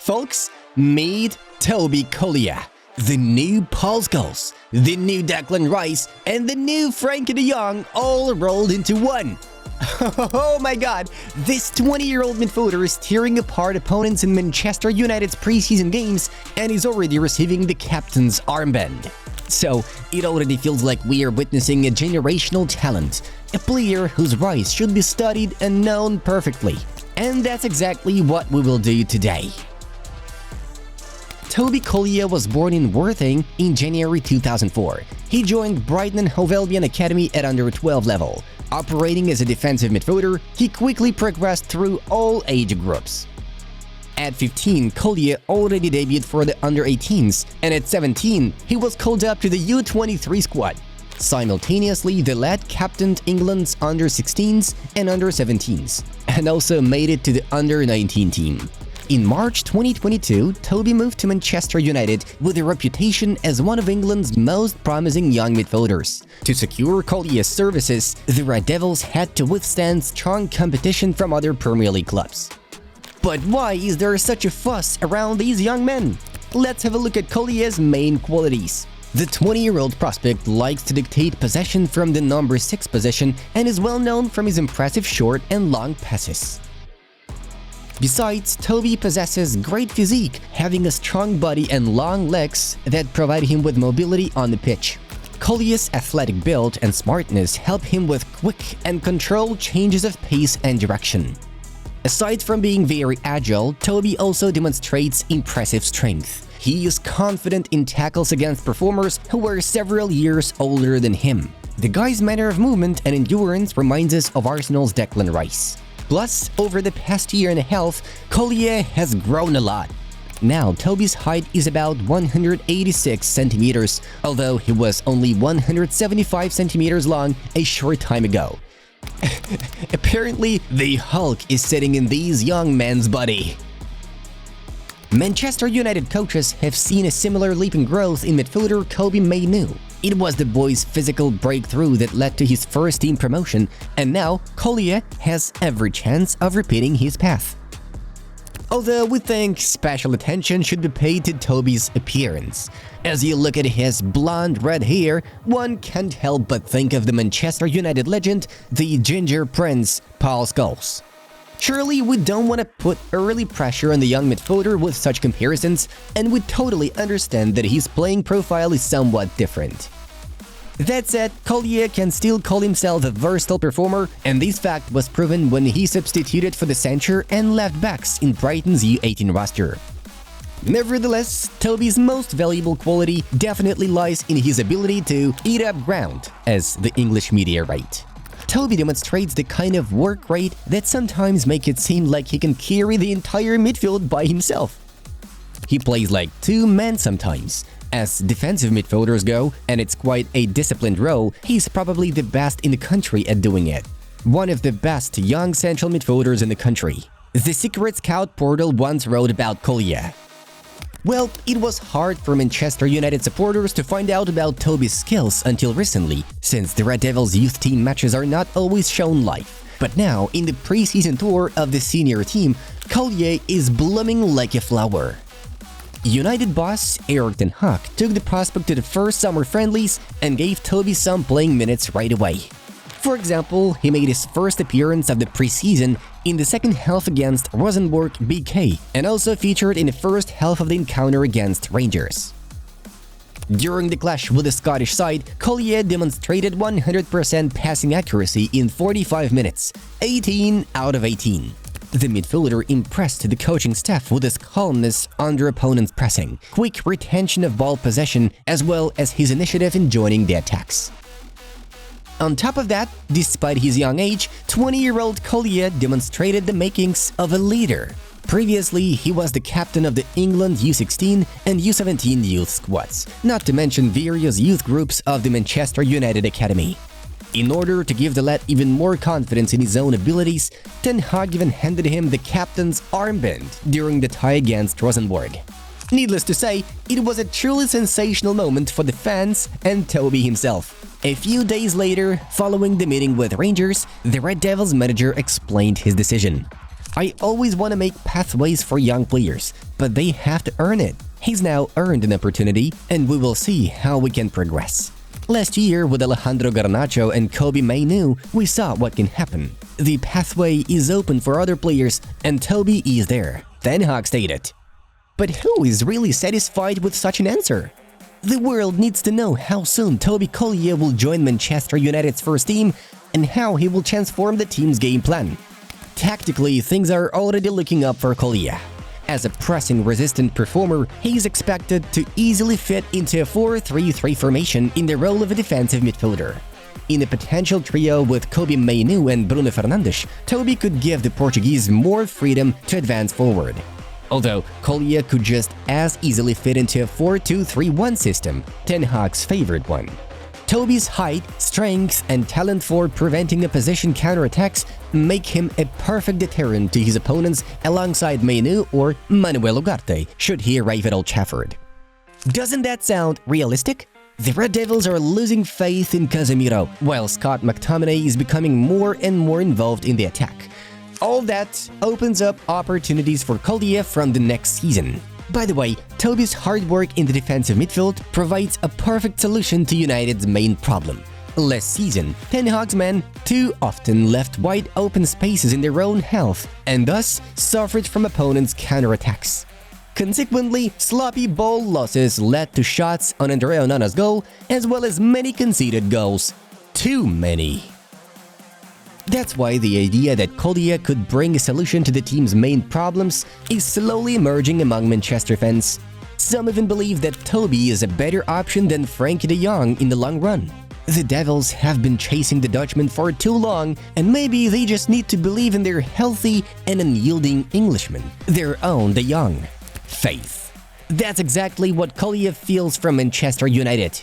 Folks, meet Toby Collyer, the new Paul Scholes, the new Declan Rice, and the new Frenkie De Jong all rolled into one. Oh my god, this 20-year-old midfielder is tearing apart opponents in Manchester United's preseason games and is already receiving the captain's armband. So, it already feels like we are witnessing a generational talent, a player whose rise should be studied and known perfectly. And that's exactly what we will do today. Toby Collyer was born in Worthing in January 2004. He joined Brighton and Hove Albion Academy at under-12 level. Operating as a defensive midfielder, he quickly progressed through all age groups. At 15, Collyer already debuted for the under-18s, and at 17, he was called up to the U23 squad. Simultaneously, the lad captained England's under-16s and under-17s, and also made it to the under-19 team. In March 2022, Toby moved to Manchester United with a reputation as one of England's most promising young midfielders. To secure Collyer's services, the Red Devils had to withstand strong competition from other Premier League clubs. But why is there such a fuss around these young men? Let's have a look at Collyer's main qualities. The 20-year-old prospect likes to dictate possession from the number 6 position and is well known from his impressive short and long passes. Besides, Toby possesses great physique, having a strong body and long legs that provide him with mobility on the pitch. Collyer's athletic build and smartness help him with quick and controlled changes of pace and direction. Aside from being very agile, Toby also demonstrates impressive strength. He is confident in tackles against performers who are several years older than him. The guy's manner of movement and endurance reminds us of Arsenal's Declan Rice. Plus, over the past year and a half, Collyer has grown a lot. Now, Toby's height is about 186 centimeters, although he was only 175 centimeters long a short time ago. Apparently, the Hulk is sitting in these young men's body. Manchester United coaches have seen a similar leap in growth in midfielder Kobbie Mainoo. It was the boy's physical breakthrough that led to his first team promotion, and now Collyer has every chance of repeating his path. Although we think special attention should be paid to Toby's appearance. As you look at his blonde red hair, one can't help but think of the Manchester United legend, the Ginger Prince, Paul Scholes. Surely we don't want to put early pressure on the young midfielder with such comparisons, and we totally understand that his playing profile is somewhat different. That said, Collyer can still call himself a versatile performer, and this fact was proven when he substituted for the centre and left backs in Brighton's U18 roster. Nevertheless, Toby's most valuable quality definitely lies in his ability to eat up ground, as the English media write. Toby demonstrates the kind of work rate that sometimes make it seem like he can carry the entire midfield by himself. He plays like two men sometimes. As defensive midfielders go, and it's quite a disciplined role, he's probably the best in the country at doing it. One of the best young central midfielders in the country. The Secret Scout portal once wrote about Collyer. Well, it was hard for Manchester United supporters to find out about Toby's skills until recently, since the Red Devils youth team matches are not always shown live. But now, in the preseason tour of the senior team, Collyer is blooming like a flower. United boss Erik Ten Hag took the prospect to the first summer friendlies and gave Toby some playing minutes right away. For example, he made his first appearance of the preseason in the second half against Rosenborg BK and also featured in the first half of the encounter against Rangers. During the clash with the Scottish side, Collyer demonstrated 100% passing accuracy in 45 minutes, 18 out of 18. The midfielder impressed the coaching staff with his calmness under opponents' pressing, quick retention of ball possession, as well as his initiative in joining the attacks. On top of that, despite his young age, 20-year-old Collyer demonstrated the makings of a leader. Previously, he was the captain of the England U16 and U17 youth squads, not to mention various youth groups of the Manchester United Academy. In order to give the lad even more confidence in his own abilities, Ten Hag even handed him the captain's armband during the tie against Rosenborg. Needless to say, it was a truly sensational moment for the fans and Toby himself. A few days later, following the meeting with Rangers, the Red Devils manager explained his decision. I always want to make pathways for young players, but they have to earn it. He's now earned an opportunity, and we will see how we can progress. Last year, with Alejandro Garnacho and Kobbie Mainoo, we saw what can happen. The pathway is open for other players, and Toby is there, Ten Hag stated. But who is really satisfied with such an answer? The world needs to know how soon Toby Collyer will join Manchester United's first team and how he will transform the team's game plan. Tactically, things are already looking up for Collyer. As a pressing-resistant performer, he is expected to easily fit into a 4-3-3 formation in the role of a defensive midfielder. In a potential trio with Kobbie Mainoo and Bruno Fernandes, Toby could give the Portuguese more freedom to advance forward. Although Collyer could just as easily fit into a 4-2-3-1 system, Ten Hag's favorite one. Toby's height, strength, and talent for preventing opposition counterattacks make him a perfect deterrent to his opponents alongside Mainoo or Manuel Ugarte, should he arrive at Old Trafford. Doesn't that sound realistic? The Red Devils are losing faith in Casemiro, while Scott McTominay is becoming more and more involved in the attack. All that opens up opportunities for Collyer from the next season. By the way, Toby's hard work in the defensive midfield provides a perfect solution to United's main problem. Last season, Ten Hag's men too often left wide open spaces in their own half and thus suffered from opponents' counterattacks. Consequently, sloppy ball losses led to shots on Andre Onana's goal as well as many conceded goals. Too many. That's why the idea that Collyer could bring a solution to the team's main problems is slowly emerging among Manchester fans. Some even believe that Toby is a better option than Frenkie De Jong in the long run. The Devils have been chasing the Dutchman for too long, and maybe they just need to believe in their healthy and unyielding Englishman, their own De Jong. Faith. That's exactly what Collyer feels from Manchester United.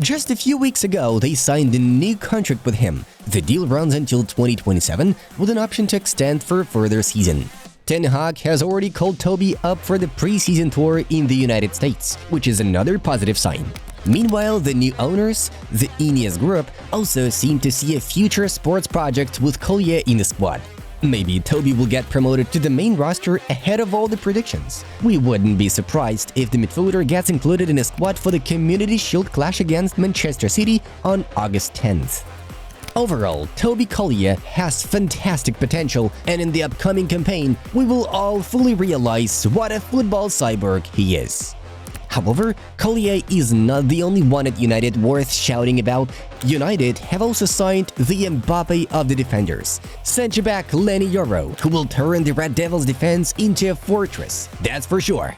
Just a few weeks ago, they signed a new contract with him. The deal runs until 2027, with an option to extend for a further season. Ten Hag has already called Toby up for the preseason tour in the United States, which is another positive sign. Meanwhile, the new owners, the Ineos Group, also seem to see a future sports project with Collyer in the squad. Maybe Toby will get promoted to the main roster ahead of all the predictions. We wouldn't be surprised if the midfielder gets included in a squad for the Community Shield clash against Manchester City on August 10th. Overall, Toby Collyer has fantastic potential, and in the upcoming campaign, we will all fully realize what a football cyborg he is. However, Collyer is not the only one at United worth shouting about. United have also signed the Mbappe of the defenders, centre-back Leny Yoro, who will turn the Red Devils' defense into a fortress, that's for sure.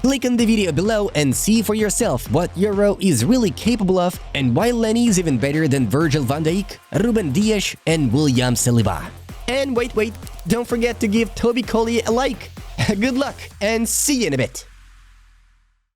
Click on the video below and see for yourself what Yoro is really capable of and why Leny is even better than Virgil van Dijk, Ruben Dias, and William Saliba. And wait, don't forget to give Toby Collyer a like. Good luck and see you in a bit.